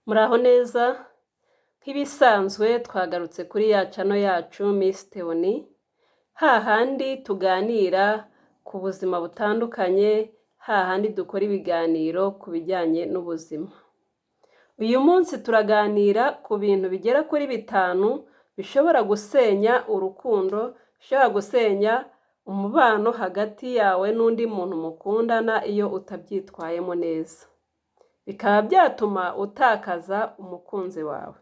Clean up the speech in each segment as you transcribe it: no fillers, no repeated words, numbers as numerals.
Muraho neza nk'ibisanzwe twagarutse kuri ya channel yacu Miss Theoni, hahandi tuganira ku buzima butandukanye, hahandi dukora ibiganiro ku bijyanye n'ubuzima. Uyu munsi turaganira ku bintu bigera kuri 5 bishobora gusenya urukundo, bishobora gusenya umubano hagati yawe n'undi muntu mukundana iyo utabyitwayemo neza. Bikaba byatuma utakaza umukunzi wawe.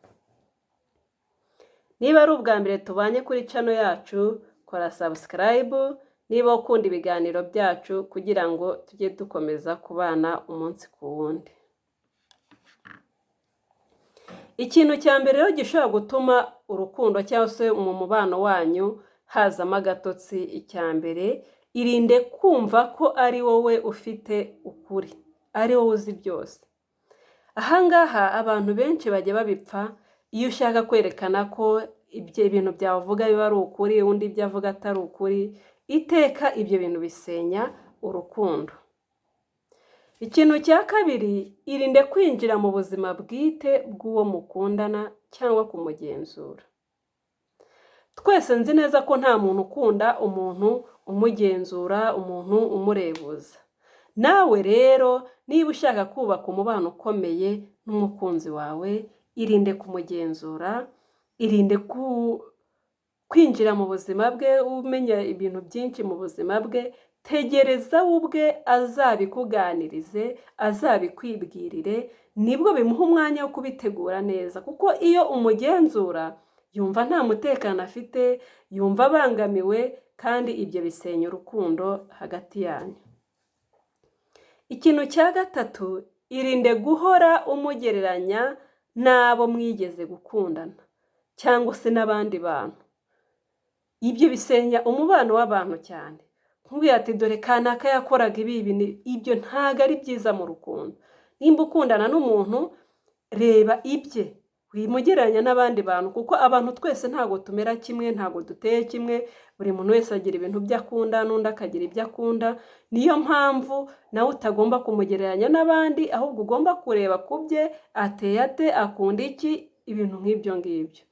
Niba ari ubwa mbere tubanye kuri channel yacu, kora subscribe, niba ukunda ibiganiro byacu kugira ngo tujye dukomeza kubana umunsi ku wundi. Ikintu cya mbere rero gishobora gutuma urukundo cyangwa se mu mubano wanyu hazamo agatotsi, icya mbere irinde kumva ko ari wowe ufite ukuri, ari wowe uzi byose. Ahangaha abantu benshi bajya babipfa iyo ushaka kwerekana ko ibintu byawe uvuga biba ari ukuri, undi ibyo avuga atari ukuri. Iteka ibyo bintu bisenya urukundo. Ikintu cya kabiri, irinde kwinjira mu buzima bwite bw'uwo mukundana cyangwa kumugenzura. Twese nzi neza ko nta muntu ukunda umuntu umugenzura, umuntu umurebuza. Nawe rero niba ushaka kubaka umubano ukomeye n'umukunzi wawe, irinde kumugenzura, irinde kwinjira mu buzima bwe umenya ibintu byinshi mu buzima bwe. Tegereza ubwe azabikuganirize, azabikwibwirire, nibwo bimuha umwanya wo kubitegura neza, kuko iyo umugenzura yumva nta mutekano afite, yumva abangamiwe, kandi ibyo bisenya urukundo hagati yanyu. Ikintu cya gatatu, irinde guhora umugereranya n'abo mwigeze gukundana cyangwa se n'abandi bantu. Ibyo bisenya umubano w'abantu cyane. Nk'ubu ati dore kanaka yakoraga ibi, ibyo ntago ari byiza mu rukundo. Nimba ukundana n'umuntu, reba ibye, wimugereranya n'abandi bantu, kuko abantu twese ntago tumera kimwe, ntago duteye kimwe. Buri muntu wese agira ibintu byo akunda, n'undi akagira ibyo akunda. Niyo mpamvu nawe utagomba kumugereranya n'abandi, ahubwo ugomba kureba ku bye, ateye ate, akunda iki, ibintu nk'ibyo ngibyo.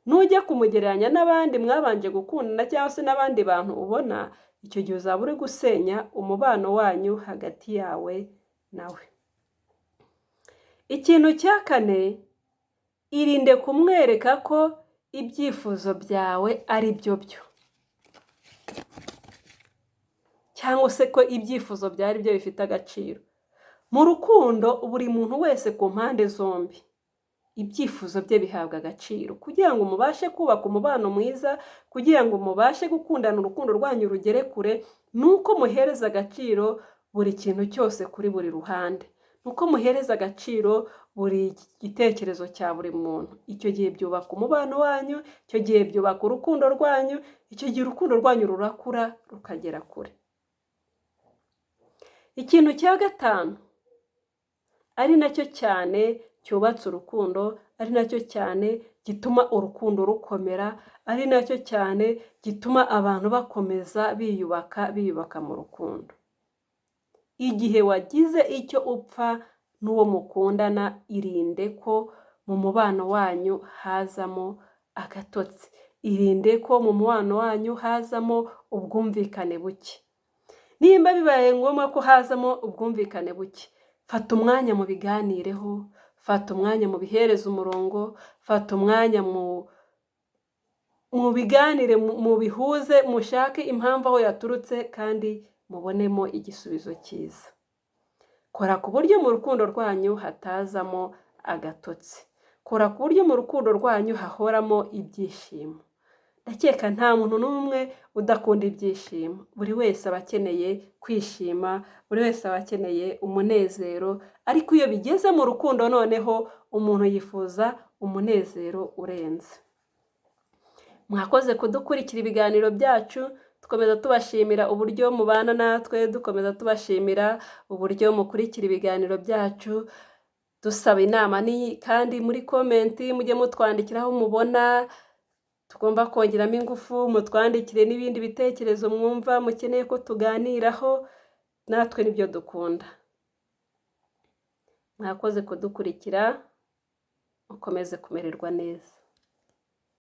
Nujya kumugereranya n'abandi mwabanje gukundana cyangwa se n'abandi bantu ubona, icyo gihe uzaba uri gusenya umubano wanyu hagati yawe nawe. Ikintu cya kane, irinde kumwereka ko ibyifuzo byawe ari byo byo, cyangwa se ko ibyifuzo byari byo bifite agaciro. Mu rukundo buri muntu wese ku mpande zombi ibyifuzo bye bihabwa agaciro, kugira ngo mubashe kubaka umubano mwiza, kugira ngo mubashe gukundana urukundo rwanyu rugere kure, nuko muhereza agaciro buri kintu cyose kuri buri ruhande, nuko muhereza agaciro buri gitekerezo cya buri muntu. Icyo gihe byubaka umubano wanyu, icyo gihe byubaka urukundo rwanyu, icyo gihe urukundo rwanyu rurakura rukagera kure. Ikintu cya gatanu, ari nacyo cyane cyubatse urukundo, ari nacyo cyane gituma urukundo rukomera, ari nacyo cyane gituma abantu bakomeza biyubaka mu rukundo. Igihe wagize icyo upfa n'uwo mukundana, irinde ko mu mubano wanyu hazamo agatotsi, irinde ko mu mubano wanyu hazamo ubwumvikane buke. Nimba bibaye ngombwa ko hazamo ubwumvikane buke, fata umwanya mu biganireho, fata umwanya mu bihereza umurongo, fata umwanya mu biganire, mu bihuze, mushake impamvu aho yaturutse kandi mubonemo igisubizo cyiza. Kora ku buryo mu rukundo rwanyu hatazamo agatotsi. Kora ku buryo mu rukundo rwanyu hahoramo ibyishimo. Ndakeka nta muntu n'umwe udakunda ibyishimo. Buri wese aba akeneye kwishima, buri wese aba akeneye umunezero, ariko iyo bigeze mu rukundo noneho umuntu yifuza umunezero urenze. Mwakoze kudukurikira ibiganiro byacu, dukomeza tubashimira uburyo mubana natwe, dukomeza tubashimira uburyo mukurikira ibiganiro byacu. Dusaba inama kandi muri komenti mujye mutwandikiraho mubona tugomba kongeramo ingufu, mutwandikire n'ibindi bitekerezo mwumva mukeneye ko tuganiraho, natwe nibyo dukunda. Mwakoze kudukurikira. ukomeze kumererwa neza.